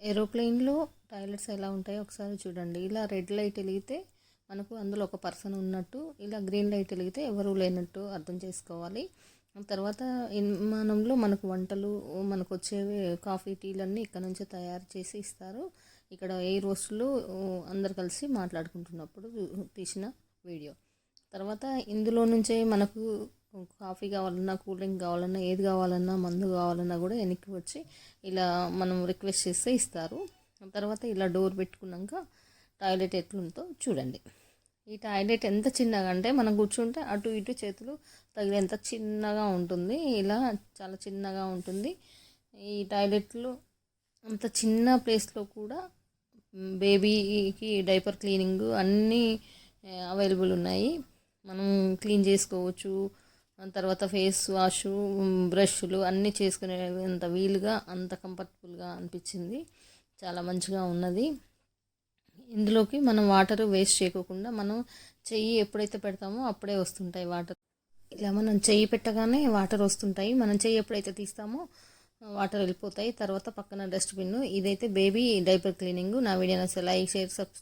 ఏరోప్లేన్‌లో toilets ఎలా ఉంటాయో ఒకసారి చూడండి. ఇలా రెడ్ లైట్ ఎలిగితే మనకు అందులో ఒక పర్సన్ ఉన్నట్టు, ఇలా గ్రీన్ లైట్ ఎలిగితే ఎవరు లేనట్టు అర్థం చేసుకోవాలి. తర్వాత విమానంలో మనకు వంటలు, మనకొచ్చేవి కాఫీ, టీలన్నీ ఇక్కడ నుంచే తయారు చేసి ఇస్తారు. ఇక్కడ ఎయిర్ హోస్టెస్‌లు అందరు కలిసి మాట్లాడుకుంటున్నప్పుడు తీసిన వీడియో. తర్వాత ఇందులో నుంచే మనకు కాఫీ కావాలన్నా, కూల్ డ్రింక్ కావాలన్నా, ఏది కావాలన్నా, మందు కావాలన్నా కూడా వెనక్కి వచ్చి ఇలా మనం రిక్వెస్ట్ చేస్తే ఇస్తారు. తర్వాత ఇలా డోర్ పెట్టుకున్నాక టాయిలెట్ ఎట్లుందో చూడండి. ఈ టాయిలెట్ ఎంత చిన్నగా అంటే మనం కూర్చుంటే అటు ఇటు చేతులు తగిలేంత చిన్నగా ఉంటుంది. ఇలా చాలా చిన్నగా ఉంటుంది. ఈ టాయిలెట్లు అంత చిన్న ప్లేస్లో కూడా బేబీకి డైపర్ క్లీనింగ్ అన్నీ అవైలబుల్ ఉన్నాయి. మనం క్లీన్ చేసుకోవచ్చు. తర్వాత ఫేస్ వాష్, బ్రష్లు అన్నీ చేసుకునేంత వీలుగా, అంత కంఫర్టబుల్గా అనిపించింది. చాలా మంచిగా ఉన్నది. ఇందులోకి మనం వాటర్ వేస్ట్ చేయకుండా మనం చెయ్యి ఎప్పుడైతే పెడతామో అప్పుడే వస్తుంటాయి వాటర్. ఇలా మనం చెయ్యి పెట్టగానే వాటర్ వస్తుంటాయి. మనం చెయ్యి ఎప్పుడైతే తీస్తామో వాటర్ వెళ్ళిపోతాయి. తర్వాత పక్కన డస్ట్బిన్. ఇదైతే బేబీ డైపర్ క్లీనింగ్. నా వీడియో నచ్చితే లైక్, షేర్, సబ్స్క్రైబ్.